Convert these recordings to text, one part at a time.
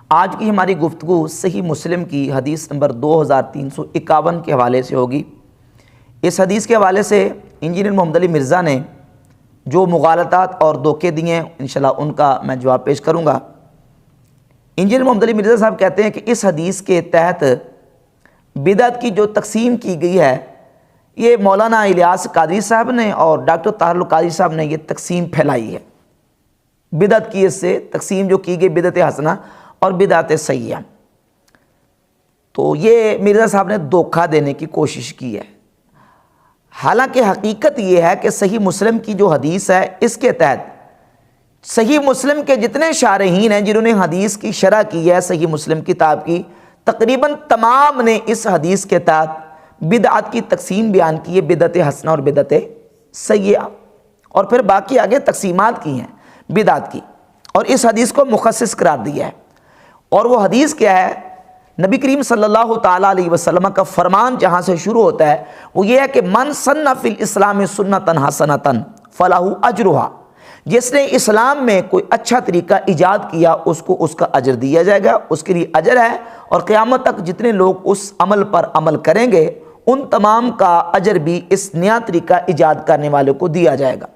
آج کی ہماری گفتگو صحیح مسلم کی حدیث نمبر 2351 کے حوالے سے ہوگی۔ اس حدیث کے حوالے سے انجینئر محمد علی مرزا نے جو مغالطات اور دھوکے دیے ہیں انشاءاللہ ان کا میں جواب پیش کروں گا۔ انجینئر محمد علی مرزا صاحب کہتے ہیں کہ اس حدیث کے تحت بدعت کی جو تقسیم کی گئی ہے یہ مولانا الیاس قادری صاحب نے اور ڈاکٹر طاہر القادری صاحب نے یہ تقسیم پھیلائی ہے۔ بدعت کی اس سے تقسیم جو کی گئی بدعت حسنہ اور بدعت سیئہ، تو یہ مرزا صاحب نے دھوکہ دینے کی کوشش کی ہے۔ حالانکہ حقیقت یہ ہے کہ صحیح مسلم کی جو حدیث ہے اس کے تحت صحیح مسلم کے جتنے شارحین ہیں جنہوں نے حدیث کی شرح کی ہے صحیح مسلم کتاب کی، تقریباً تمام نے اس حدیث کے تحت بدعت کی تقسیم بیان کی ہے، بدعت حسنہ اور بدعت سیئہ، اور پھر باقی آگے تقسیمات کی ہیں بدعت کی، اور اس حدیث کو مخصص قرار دیا ہے۔ اور وہ حدیث کیا ہے؟ نبی کریم صلی اللہ تعالیٰ علیہ وسلم کا فرمان جہاں سے شروع ہوتا ہے وہ یہ ہے کہ من سن فی الاسلام سنۃ حسنۃ فلہ اجرھا، جس نے اسلام میں کوئی اچھا طریقہ ایجاد کیا اس کو اس کا اجر دیا جائے گا، اس کے لیے اجر ہے، اور قیامت تک جتنے لوگ اس عمل پر عمل کریں گے ان تمام کا اجر بھی اس نیا طریقہ ایجاد کرنے والے کو دیا جائے گا۔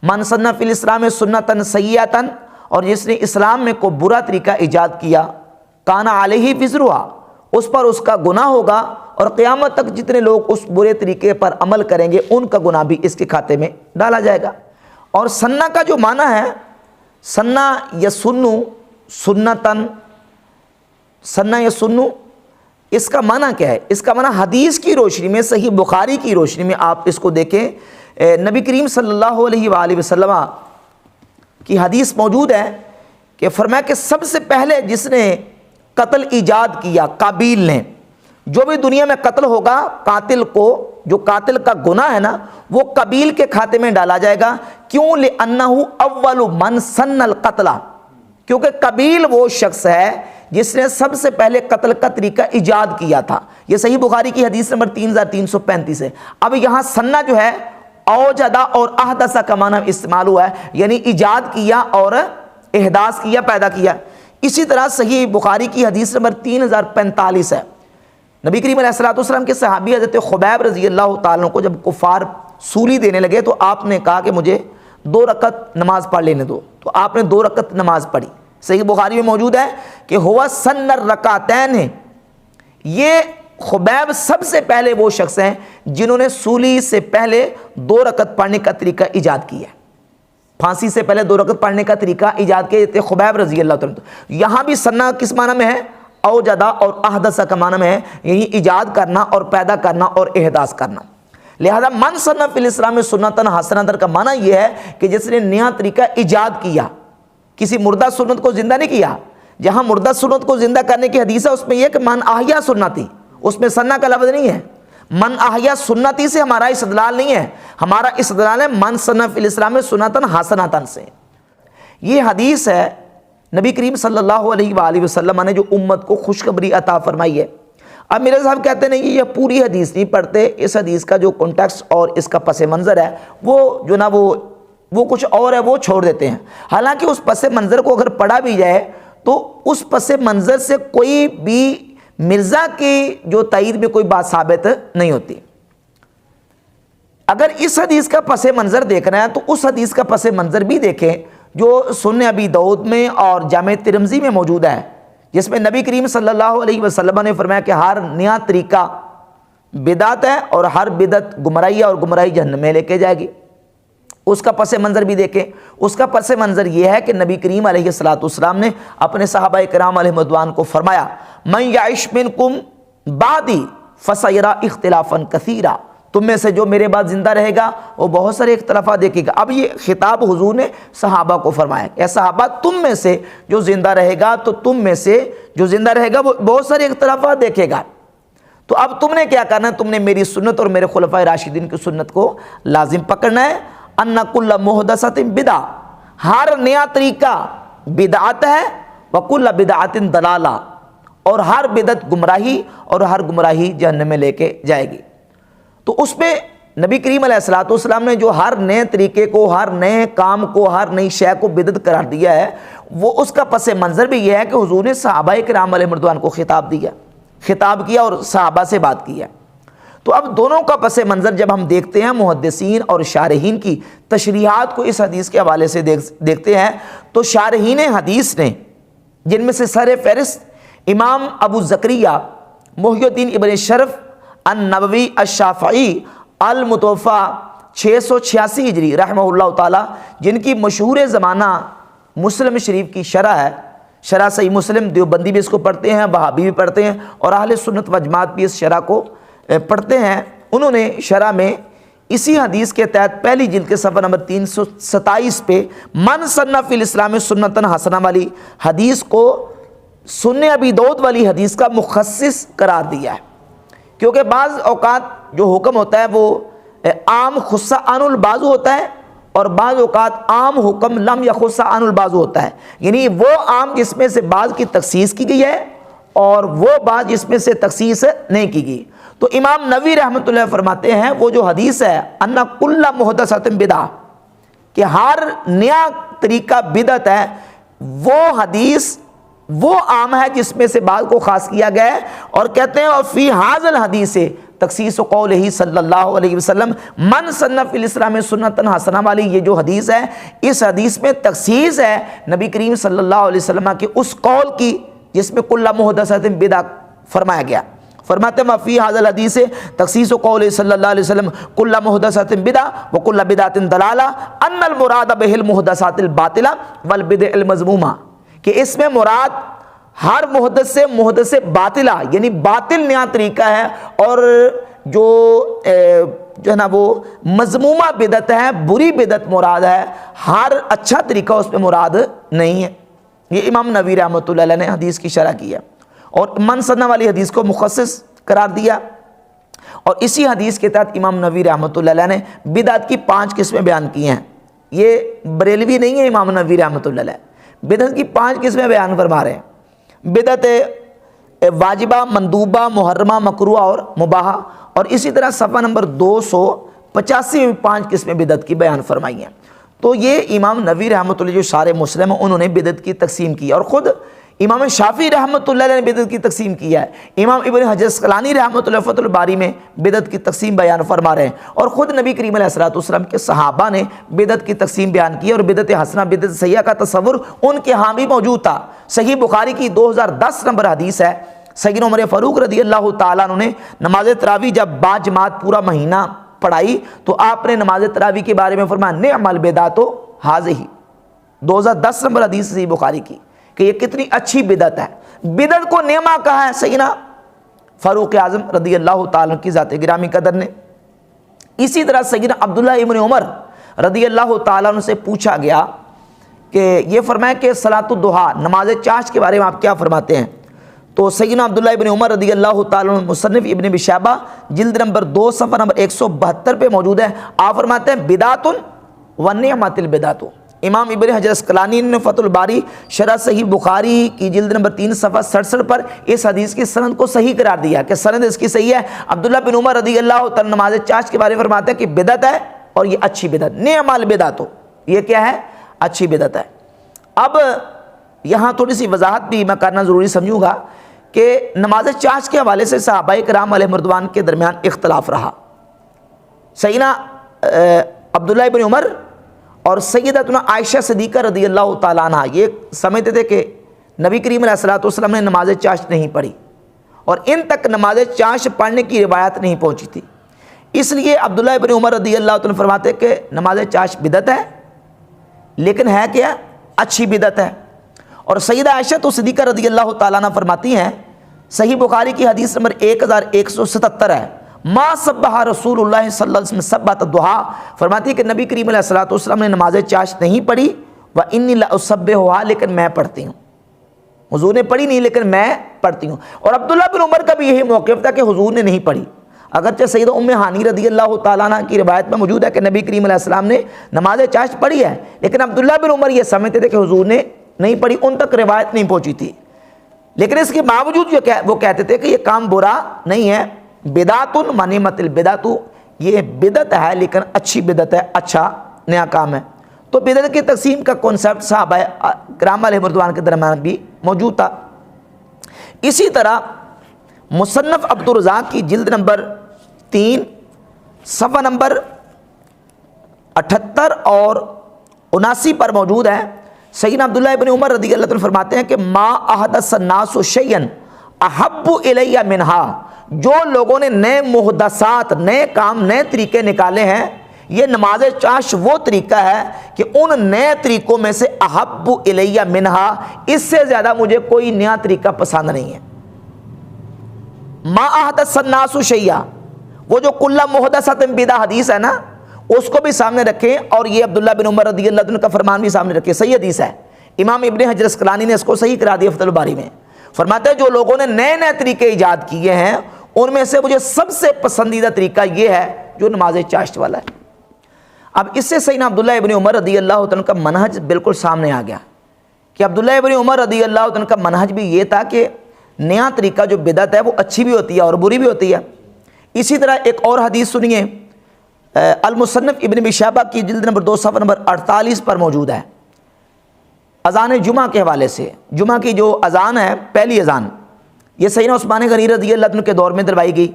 من سن فی الاسلام سنۃ سیئۃ، اور جس نے اسلام میں کوئی برا طریقہ ایجاد کیا، کان علیہ وزرھا، اس پر اس کا گناہ ہوگا، اور قیامت تک جتنے لوگ اس برے طریقے پر عمل کریں گے ان کا گناہ بھی اس کے کھاتے میں ڈالا جائے گا۔ اور سنہ کا جو معنی ہے، سنہ یسنو سنتن، سنہ یسنو، اس کا معنی کیا ہے؟ اس کا معنی حدیث کی روشنی میں، صحیح بخاری کی روشنی میں آپ اس کو دیکھیں، نبی کریم صلی اللہ علیہ وآلہ وسلم کی حدیث موجود ہے کہ فرمایا کہ سب سے پہلے جس نے قتل ایجاد کیا قابیل نے، جو بھی دنیا میں قتل ہوگا قاتل کو، جو قاتل کا گناہ ہے نا وہ قابیل کے کھاتے میں ڈالا جائے گا۔ کیوں؟ لِأَنَّهُ أَوَّلُ مَنْ سَنَّ الْقَتْلَ، کیونکہ قابیل وہ شخص ہے جس نے سب سے پہلے قتل کا طریقہ ایجاد کیا تھا۔ یہ صحیح بخاری کی حدیث نمبر 3335 ہے۔ اب یہاں سنہ جو ہے اوجدہ اور احدث کا معنی استعمال ہوا ہے، یعنی ایجاد کیا اور احداث کیا، پیدا کیا۔ اسی طرح صحیح بخاری کی حدیث نمبر 3045 ہے۔ نبی کریم علیہ السلام کے صحابی حضرت خبیب رضی اللہ تعالیٰ کو جب کفار سولی دینے لگے تو آپ نے کہا کہ مجھے 2 رکعت نماز پڑھ لینے دو، تو آپ نے 2 رکعت نماز پڑھی۔ صحیح بخاری میں موجود ہے کہ ہوا سن الرکعتین ہے، یہ خبیب سب سے پہلے وہ شخص ہیں جنہوں نے سولی سے پہلے 2 رکعت پڑھنے کا طریقہ ایجاد کیا ہے۔ پھانسی سے پہلے 2 رکعت پڑھنے کا طریقہ ایجاد کیا خبیب رضی اللہ تعالیٰ۔ یہاں بھی سنہ کس معنی میں ہے؟ اوجدہ اور احدث کا معنی میں ہے، یہی ایجاد کرنا اور پیدا کرنا اور احداث کرنا۔ لہذا من سن فی الاسلام سنۃ حسنۃ کا معنی یہ ہے کہ جس نے نیا طریقہ ایجاد کیا، کسی مردہ سنت کو زندہ نہیں کیا۔ جہاں مردہ سنت کو زندہ کرنے کی حدیث ہے اس میں یہ کہ من احیا سنتی، اس میں سنہ کا لفظ نہیں ہے۔ من احیا سنتی سے ہمارا استدلال نہیں ہے، ہمارا استدلال ہے من سن فی الاسلام سنۃ حسنۃ سے۔ یہ حدیث ہے نبی کریم صلی اللہ علیہ وآلہ وسلم نے جو امت کو خوشخبری عطا فرمائی ہے۔ اب میرے صاحب کہتے ہیں یہ پوری حدیث نہیں پڑھتے، اس حدیث کا جو کنٹیکسٹ اور اس کا پس منظر ہے وہ جو نا وہ کچھ اور ہے، وہ چھوڑ دیتے ہیں۔ حالانکہ اس پس منظر کو اگر پڑھا بھی جائے تو اس پس منظر سے کوئی بھی مرزا کی جو تائید میں کوئی بات ثابت نہیں ہوتی۔ اگر اس حدیث کا پس منظر دیکھنا ہے تو اس حدیث کا پس منظر بھی دیکھیں جو سنن ابی داؤد میں اور جامع ترمذی میں موجود ہے، جس میں نبی کریم صلی اللہ علیہ وسلم نے فرمایا کہ ہر نیا طریقہ بدعت ہے اور ہر بدعت گمراہی ہے اور گمراہی جہنم میں لے کے جائے گی۔ اس کا پس منظر بھی دیکھیں، اس کا پس منظر یہ ہے کہ نبی کریم علیہ السلام نے اپنے صحابہ کرام علیہ رضوان کو فرمایا من یعش منکم بعدی فسیرا اختلافا کثیرا، تم میں سے جو میرے بعد زندہ رہے گا وہ بہت سارے اختلافات دیکھے گا۔ اب یہ خطاب حضور نے صحابہ کو فرمایا کہ اے صحابہ تم میں سے جو زندہ رہے گا تو تم میں سے جو زندہ رہے گا وہ بہت سارے اختلافات دیکھے گا۔ تو اب تم نے کیا کرنا ہے؟ تم نے میری سنت اور میرے خلفائے راشدین کی سنت کو لازم پکڑنا ہے۔ ان کل محدثۃ بدعہ، ہر نیا طریقہ بدعت ہے، وکل بدعت ضلالہ، اور ہر بدعت گمراہی اور ہر گمراہی جہنم میں لے کے جائے گی۔ تو اس میں نبی کریم علیہ الصلوۃ والسلام نے جو ہر نئے طریقے کو، ہر نئے کام کو، ہر نئی شے کو بدعت قرار دیا ہے، وہ اس کا پس منظر بھی یہ ہے کہ حضور نے صحابہ کرام علیہ رضوان کو خطاب کیا اور صحابہ سے بات کی ہے۔ تو اب دونوں کا پس منظر جب ہم دیکھتے ہیں، محدثین اور شارحین کی تشریحات کو اس حدیث کے حوالے سے دیکھتے ہیں، تو شارحین حدیث نے، جن میں سے سر فہرست امام ابو زکریا محی الدین ابن شرف النووی الشافعی المتوفی 686 ہجری رحمہ اللہ تعالی، جن کی مشہور زمانہ مسلم شریف کی شرح ہے، شرح صحیح مسلم، دیوبندی بھی اس کو پڑھتے ہیں، وہابی بھی پڑھتے ہیں، اور اہل سنت و جماعت بھی اس شرح کو پڑھتے ہیں۔ انہوں نے شرح میں اسی حدیث کے تحت پہلی جلد کے صفحہ نمبر 327 پہ من سن فی الاسلام سنتن حسنہ والی حدیث کو سنن ابی داؤد والی حدیث کا مخصص قرار دیا ہے، کیونکہ بعض اوقات جو حکم ہوتا ہے وہ عام خص عن البعض ہوتا ہے، اور بعض اوقات عام حکم لم یخص عن البعض ہوتا ہے، یعنی وہ عام جس میں سے بعض کی تخصیص کی گئی ہے اور وہ بعض جس میں سے تخصیص نہیں کی گئی۔ تو امام نووی رحمۃ اللہ فرماتے ہیں وہ جو حدیث ہے ان کل محدثۃ بدعہ، کہ ہر نیا طریقہ بدعت ہے، وہ حدیث وہ عام ہے جس میں سے بعض کو خاص کیا گیا ہے، اور کہتے ہیں اور فی ھذا الحدیث تخصیص قولہ صلی اللہ علیہ وسلم من سن فی الاسلام سنتن حسنہ والی یہ جو حدیث ہے، اس حدیث میں تخصیص ہے نبی کریم صلی اللہ علیہ وسلم کی اس قول کی جس میں کل محدثۃ بدعہ فرمایا گیا۔ فرماتے ہیں فی ھذا الحدیث تخصیص قول صلی اللہ علیہ وسلم کل محدثۃ بدعہ وکل بدعۃ ضلالہ ان المراد بہ المحدثات الباطلہ والبدع المذمومہ، کہ اس میں مراد ہر محدث سے محدث باطلہ یعنی باطل نیا طریقہ ہے، اور جو ہے نا وہ مذمومہ بدعت ہے، بری بدعت مراد ہے، ہر اچھا طریقہ اس میں مراد نہیں ہے۔ یہ امام نووی رحمۃ اللہ علیہ نے حدیث کی شرح کی ہے، اور من سنہ والی حدیث کو مخصص قرار دیا، اور اسی حدیث کے تحت امام نووی رحمۃ اللہ علیہ نے بدعت کی 5 قسمیں بیان کی ہیں۔ یہ بریلوی نہیں ہے امام نووی رحمۃ اللہ علیہ، بدعت کی 5 قسمیں بیان فرما رہے ہیں۔ بدعت واجبہ، مندوبہ، محرمہ، مکروہ اور مباحہ، اور اسی طرح صفحہ نمبر 285 میں 5 قسمیں بدعت کی بیان فرمائی ہیں۔ تو یہ امام نووی رحمۃ اللہ جو شارح مسلم ہیں انہوں نے بدعت کی تقسیم کی، اور خود امام شافعی رحمۃ اللہ علیہ نے بدعت کی تقسیم کی ہے، امام ابن حجر اسقلانی رحمۃ اللہ فتح الباری میں بدعت کی تقسیم بیان فرما رہے ہیں، اور خود نبی کریم علیہ الصلوۃ والسلام کے صحابہ نے بدعت کی تقسیم بیان کی، اور بدعت حسنہ بدعت سیئہ کا تصور ان کے ہاں بھی موجود تھا۔ صحیح بخاری کی 2010 نمبر حدیث ہے، سیدنا عمر فاروق رضی اللہ تعالیٰ عنہ نے نماز تراویح جب با جماعت پورا مہینہ پڑھائی تو آپ نے نماز تراویح کے بارے میں فرمایا نعم البدعۃ ھذہ، 2010 نمبر حدیث صحیح بخاری کی، کہ یہ کتنی اچھی بدعت ہے۔ بدعت کو نعمہ کہا ہے سیدنا فاروق اعظم رضی اللہ تعالیٰ کی ذات گرامی قدر نے۔ اسی طرح سیدنا عبداللہ ابن عمر رضی اللہ تعالیٰ عنہ سے پوچھا گیا کہ یہ فرمایا کہ صلاۃ الضحیٰ نماز چاشت کے بارے میں آپ کیا فرماتے ہیں؟ تو سیدنا عبداللہ ابن عمر رضی اللہ تعالیٰ عنہ مصنف ابن ابی شیبہ جلد نمبر 2 صفحہ نمبر 172 پہ موجود ہے، آپ فرماتے ہیں بدعۃ و نعمت البدعۃ۔ امام ابن حجر اسقلانی نے فتح الباری شرح صحیح بخاری کی جلد نمبر 3 صفحہ 67 پر اس حدیث کی سند کو صحیح قرار دیا کہ سند اس کی صحیح ہے۔ عبداللہ بن عمر رضی اللہ تعالیٰ نماز چاشت کے بارے میں فرماتے ہیں کہ بدعت ہے اور یہ اچھی بدعت، نعم البدعۃ، یہ کیا ہے؟ اچھی بدعت ہے۔ اب یہاں تھوڑی سی وضاحت بھی میں کرنا ضروری سمجھوں گا کہ نماز چاشت کے حوالے سے صحابہ کرام علیہ رضوان کے درمیان اختلاف رہا۔ سیدنا عبداللہ بن عمر اور سیدتنا عائشہ صدیقہ رضی اللہ تعالیٰ عنہ یہ سمجھتے تھے کہ نبی کریم علیہ الصلوۃ والسلام نے نماز چاشت نہیں پڑھی، اور ان تک نماز چاشت پڑھنے کی روایت نہیں پہنچی تھی، اس لیے عبداللہ بن عمر رضی اللہ تعالیٰ عنہ فرماتے کہ نماز چاشت بدعت ہے، لیکن ہے کیا؟ اچھی بدعت ہے۔ اور سیدہ عائشہ تو صدیقہ رضی اللہ تعالیٰ عنہ فرماتی ہیں، صحیح بخاری کی حدیث نمبر 1177 ہے، ما سبح رسول اللہ صلی اللہ علیہ وسلم سبحۃ الضحیٰ، فرماتی ہے کہ نبی کریم علیہ الصلوۃ والسلام نے نماز چاشت نہیں پڑھی، وانی لاسبحھا، لیکن میں پڑھتی ہوں، حضور نے پڑھی نہیں لیکن میں پڑھتی ہوں۔ اور عبداللہ بن عمر کا بھی یہی موقف تھا کہ حضور نے نہیں پڑھی، اگرچہ سیدہ ام ہانی رضی اللہ تعالیٰ عنہ کی روایت میں موجود ہے کہ نبی کریم علیہ السلام نے نماز چاشت پڑھی ہے، لیکن عبداللہ بن عمر یہ سمجھتے تھے کہ حضور نے نہیں پڑھی، ان تک روایت نہیں پہنچی تھی۔ لیکن اس کے باوجود وہ کہتے تھے کہ یہ کام برا نہیں ہے، بدعۃ و نعمت البدعۃ، یہ بدعت ہے لیکن اچھی بدعت ہے، اچھا نیا کام ہے۔ تو بدعت کی تقسیم کا کنسیپٹ صحابہ کرام علیہ رضوان کے درمیان بھی موجود تھا۔ اسی طرح مصنف عبدالرزاق کی جلد نمبر 3 صفحہ نمبر 78 اور 79 پر موجود ہے۔ سیدنا عبداللہ ابن عمر رضی اللہ عنہ فرماتے ہیں کہ ما احدث الناس شیئا احب الی منہا، جو لوگوں نے نئے محدثات، نئے کام، نئے طریقے نکالے ہیں، یہ نماز چاش وہ طریقہ ہے کہ ان نئے طریقوں میں سے احب الی منہا، اس سے زیادہ مجھے کوئی نیا طریقہ پسند نہیں ہے۔ ما احدث الناس شیئا، وہ جو کل محدثۃ بدعہ حدیث ہے نا، اس کو بھی سامنے رکھیں، اور یہ عبداللہ بن عمر رضی اللہ عنہ کا فرمان بھی سامنے رکھیں، صحیح حدیث ہے۔ امام ابن حجر اسقلانی نے اس کو صحیح کرا دیا فتح الباری میں، فرماتے ہیں جو لوگوں نے نئے نئے طریقے ایجاد کیے ہیں ان میں سے مجھے سب سے پسندیدہ طریقہ یہ ہے جو نماز چاشت والا ہے۔ اب اس سے سیدنا عبداللہ ابن عمر رضی اللہ عنہ کا منہج بالکل سامنے آ گیا کہ عبداللہ ابن عمر رضی اللہ عنہ کا منہج بھی یہ تھا کہ نیا طریقہ جو بدعت ہے وہ اچھی بھی ہوتی ہے اور بری بھی ہوتی ہے۔ اسی طرح ایک اور حدیث سنیے، المصنف ابن ابی شیبہ کی جلد نمبر 2 صفحہ نمبر 48 پر موجود ہے، اذان جمعہ کے حوالے سے۔ جمعہ کی جو اذان ہے، پہلی اذان، یہ سیدنا عثمان غنی رضی اللہ عنہ کے دور میں دلوائی گئی۔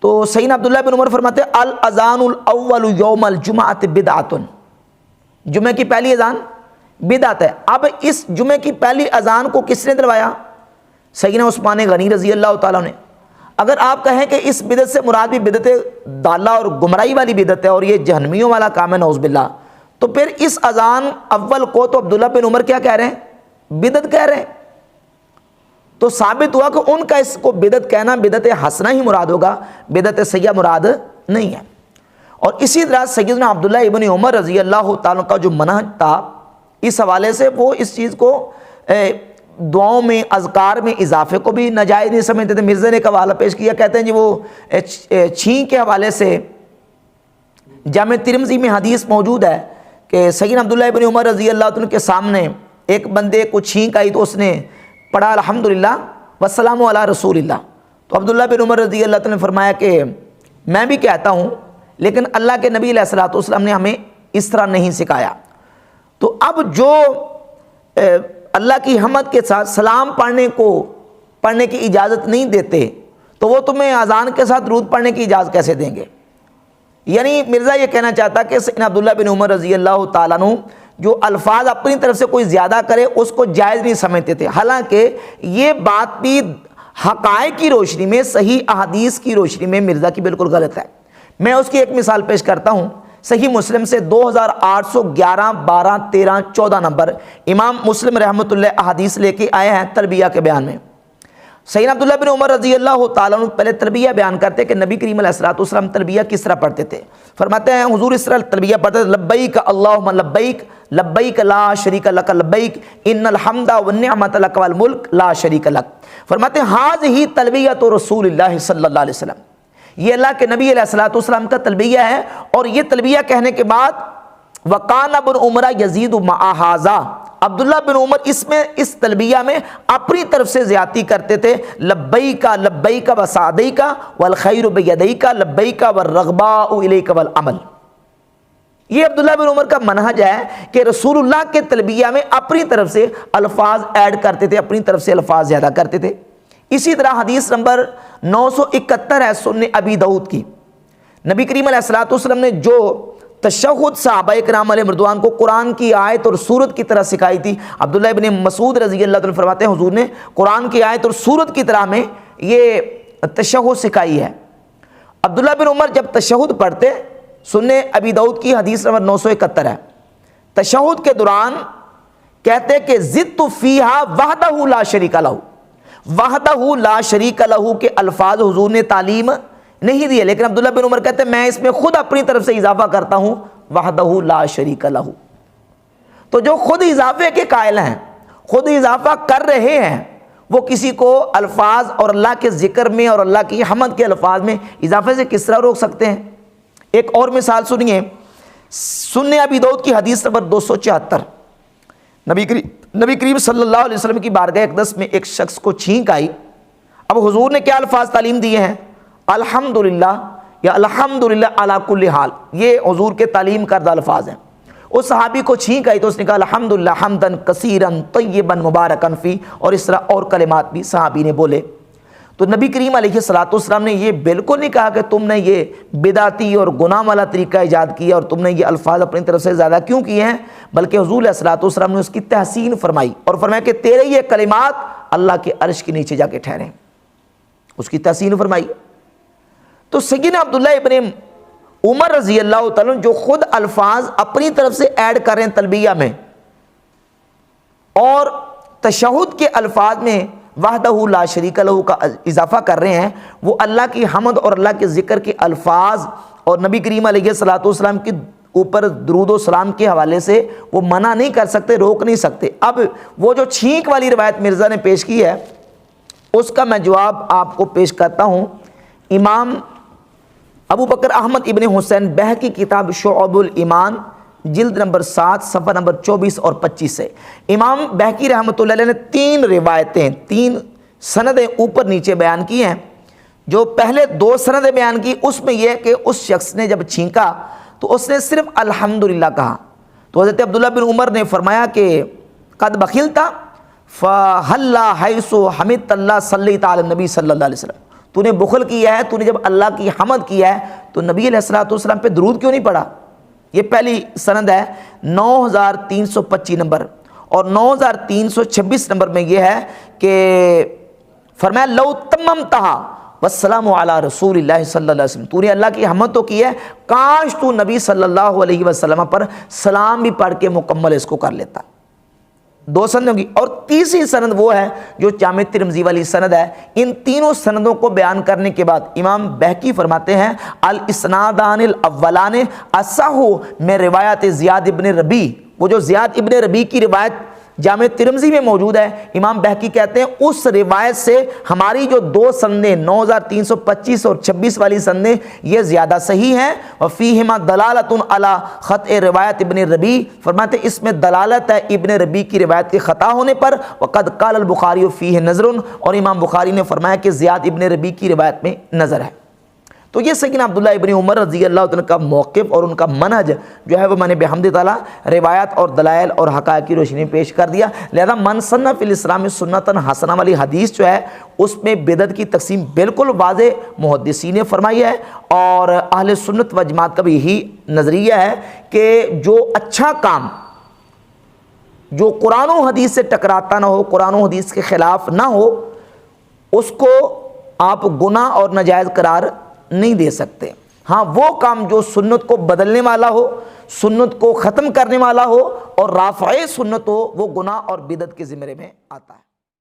تو سیدنا عبداللہ بن عمر فرماتے ہیں الاذان الاول یوم الجمعۃ بدعۃ، جمعہ کی پہلی اذان بدعت ہے۔ اب اس جمعہ کی پہلی اذان کو کس نے دلوایا؟ سیدنا عثمان غنی رضی اللہ تعالیٰ نے۔ اگر آپ کہیں کہ اس بدعت سے مراد بھی بدعت ضالہ اور گمراہی والی بدعت ہے اور یہ جہنمیوں والا کام ہے نعوذ باللہ، تو پھر اس اذان اول کو تو عبداللہ بن عمر کیا کہہ رہے ہیں؟ بدعت کہہ رہے ہیں۔ تو ثابت ہوا کہ ان کا اس کو بدعت کہنا بدعت حسنہ ہی مراد ہوگا، بدعت سیئہ مراد نہیں ہے۔ اور اسی طرح سیدنا عبداللہ ابن عمر رضی اللہ تعالیٰ کا جو منہج تھا اس حوالے سے، وہ اس چیز کو دعاؤں میں، اذکار میں اضافے کو بھی ناجائز نہیں سمجھتے تھے۔ مرزا نے ایک حوالہ پیش کیا، کہتے ہیں جی وہ چھینک کے حوالے سے جامع ترمذی میں حدیث موجود ہے کہ سیدنا عبداللہ ابن عمر رضی اللہ عنہ کے سامنے ایک بندے کو چھینک آئی تو اس نے پڑھا الحمدللہ والسلام علی رسول اللہ، تو عبداللہ بن عمر رضی اللہ عنہ نے فرمایا کہ میں بھی کہتا ہوں لیکن اللہ کے نبی علیہ الصلوۃ والسلام نے ہمیں اس طرح نہیں سکھایا۔ تو اب جو اللہ کی حمد کے ساتھ سلام پڑھنے کی اجازت نہیں دیتے تو وہ تمہیں اذان کے ساتھ درود پڑھنے کی اجازت کیسے دیں گے؟ یعنی مرزا یہ کہنا چاہتا کہ سیدنا عبداللہ بن عمر رضی اللہ تعالیٰ عنہ جو الفاظ اپنی طرف سے کوئی زیادہ کرے اس کو جائز نہیں سمجھتے تھے، حالانکہ یہ بات بھی حقائق کی روشنی میں، صحیح احادیث کی روشنی میں مرزا کی بالکل غلط ہے۔ میں اس کی ایک مثال پیش کرتا ہوں، صحیح مسلم سے 2811 12 13 14 نمبر امام مسلم رحمۃ اللہ احادیث لے کے آئے ہیں تربیہ کے بیان میں۔ سیدنا عبداللہ بن عمر رضی اللہ تعالیٰ عنہ پہلے تربیہ بیان کرتے کہ نبی کریم علیہ الصلوۃ والسلام تربیہ کس طرح پڑھتے تھے۔ فرماتے ہیں حضور اس طرح تربیہ پڑھتے تھے، لبیک اللہم لبیک لبیک لا شریک لک لبیک ان الحمد والنعمت لک والملک لا شریک لک۔ فرماتے ہیں ھذہ تلبیۃ رسول اللہ صلی اللہ علیہ وسلم، یہ اللہ کے نبی علیہ الصلوۃ والسلام کا تلبیہ ہے۔ اور یہ تلبیہ کہنے کے بعد وقان ابن عمر یزید مع ھذا، عبداللہ بن عمر اس تلبیہ میں اپنی طرف سے زیادتی کرتے تھے، لبیک لبیک وسعدیک والخیر بیدیک لبیک والرغباء الیک والعمل۔ یہ عبداللہ بن عمر کا منہج ہے کہ رسول اللہ کے تلبیہ میں اپنی طرف سے الفاظ ایڈ کرتے تھے، اپنی طرف سے الفاظ زیادہ کرتے تھے۔ اسی طرح حدیث نمبر 971 ہے سنن ابی داؤد کی، نبی کریم علیہ الصلوۃ والسلام نے جو تشہد صحابہ کرام علیہ رضوان کو قرآن کی آیت اور سورت کی طرح سکھائی تھی، عبداللہ ابن مسعود رضی اللہ عنہ فرماتے ہیں حضور نے قرآن کی آیت اور سورت کی طرح میں یہ تشہد سکھائی ہے۔ عبداللہ بن عمر جب تشہد پڑھتے، سنن ابی داؤد کی حدیث نمبر 971 ہے، تشہد کے دوران کہتے کہ زدت فیہا وحدہ لا شریک لہ، وحدہ لا شریک لہ کے الفاظ حضور نے تعلیم نہیں دیے، لیکن عبداللہ بن عمر کہتے ہیں میں اس میں خود اپنی طرف سے اضافہ کرتا ہوں وحدہ لا شریک لہ۔ تو جو خود اضافے کے قائل ہیں، خود اضافہ کر رہے ہیں، وہ کسی کو الفاظ اور اللہ کے ذکر میں اور اللہ کی حمد کے الفاظ میں اضافے سے کس طرح روک سکتے ہیں؟ ایک اور مثال سنیے، سنن ابی داؤد کی حدیث نمبر 274، نبی کریم صلی اللہ علیہ وسلم کی بارگاہ اقدس میں ایک شخص کو چھینک آئی۔ اب حضور نے کیا الفاظ تعلیم دیے ہیں؟ الحمدللہ یا الحمدللہ علی کل حال، یہ حضور کے تعلیم کردہ الفاظ ہیں۔ اس صحابی کو چھینک آئی تو اس نے کہا الحمدللہ حمدن کثیرن طیبا مبارکن فی، اور اس طرح اور کلمات بھی صحابی نے بولے۔ تو نبی کریم علیہ الصلوۃ والسلام نے یہ بالکل نہیں کہا کہ تم نے یہ بدعتی اور گناہ والا طریقہ ایجاد کیا اور تم نے یہ الفاظ اپنی طرف سے زیادہ کیوں کیے ہیں، بلکہ حضور علیہ الصلوۃ والسلام نے اس کی تحسین فرمائی اور فرمایا کہ تیرے یہ کلمات اللہ کے عرش کے نیچے جا کے ٹھہریں، اس کی تحسین فرمائی۔ تو سیدنا عبداللہ ابن عمر رضی اللہ تعالیٰ جو خود الفاظ اپنی طرف سے ایڈ کر رہے ہیں تلبیہ میں، اور تشہد کے الفاظ میں وحدہ لا شریک لہ کا اضافہ کر رہے ہیں، وہ اللہ کی حمد اور اللہ کے ذکر کے الفاظ اور نبی کریم علیہ الصلوۃ والسلام کے اوپر درود و سلام کے حوالے سے وہ منع نہیں کر سکتے، روک نہیں سکتے۔ اب وہ جو چھینک والی روایت مرزا نے پیش کی ہے اس کا میں جواب آپ کو پیش کرتا ہوں۔ امام ابو بکر احمد ابن حسین بہقی کتاب شعب الایمان جلد نمبر 7 صفحہ نمبر 24 اور 25 سے امام بہقی رحمۃ اللہ علیہ نے 3 روایتیں 3 سندیں اوپر نیچے بیان کی ہیں۔ جو پہلے 2 سندیں بیان کی اس میں یہ کہ اس شخص نے جب چھینکا تو اس نے صرف الحمدللہ کہا، تو حضرت عبداللہ بن عمر نے فرمایا کہ قد بخلتا فہلا حیث حمدت اللہ صلیت علی النبی صلی اللہ علیہ وسلم، تو نے بخل کیا ہے، تو نے جب اللہ کی حمد کیا ہے تو نبی علیہ الصلوۃ والسلام پہ درود کیوں نہیں پڑھا۔ یہ پہلی سند ہے 9325 نمبر، اور 9326 نمبر میں یہ ہے کہ فرمایا لو تممتہا والسلام علی رسول اللہ صلی اللہ علیہ وسلم، تو نے اللہ کی حمد تو کی ہے، کاش تو نبی صلی اللہ علیہ وسلم پر سلام بھی پڑھ کے مکمل اس کو کر لیتا۔ 2 سند ہوں گی، اور تیسری سند وہ ہے جو جامع ترمذی والی سند ہے۔ ان تینوں سندوں کو بیان کرنے کے بعد امام بہقی فرماتے ہیں الاسنادان الاولان اصح میں روایت زیاد ابن ربیع، وہ جو زیاد ابن ربیع کی روایت جامع ترمذی میں موجود ہے، امام بہقی کہتے ہیں اس روایت سے ہماری جو 2 سندیں 9325 اور 26 والی سندیں یہ زیادہ صحیح ہیں۔ وفیہما دلالۃ علی خطأ روایت ابن ربیع، فرماتے ہیں اس میں دلالت ہے ابن ربیع کی روایت کے خطا ہونے پر۔ وقد قال البخاری فیہ نظر، اور امام بخاری نے فرمایا کہ زیاد ابن ربیع کی روایت میں نظر ہے۔ تو یہ سیدنا عبداللہ ابن عمر رضی اللہ عنہ کا موقف اور ان کا منہج جو ہے وہ میں نے بحمد تعالیٰ روایات اور دلائل اور حقائق کی روشنی پیش کر دیا۔ لہذا من سن فی الاسلام سنتاً حسنہ والی حدیث جو ہے اس میں بدعت کی تقسیم بالکل واضح محدثین نے فرمائی ہے، اور اہل سنت و جماعت کا بھی یہی نظریہ ہے کہ جو اچھا کام جو قرآن و حدیث سے ٹکراتا نہ ہو، قرآن و حدیث کے خلاف نہ ہو، اس کو آپ گناہ اور ناجائز قرار نہیں دے سکتے۔ ہاں وہ کام جو سنت کو بدلنے والا ہو، سنت کو ختم کرنے والا ہو اور رافع سنت ہو، وہ گناہ اور بدعت کے زمرے میں آتا ہے۔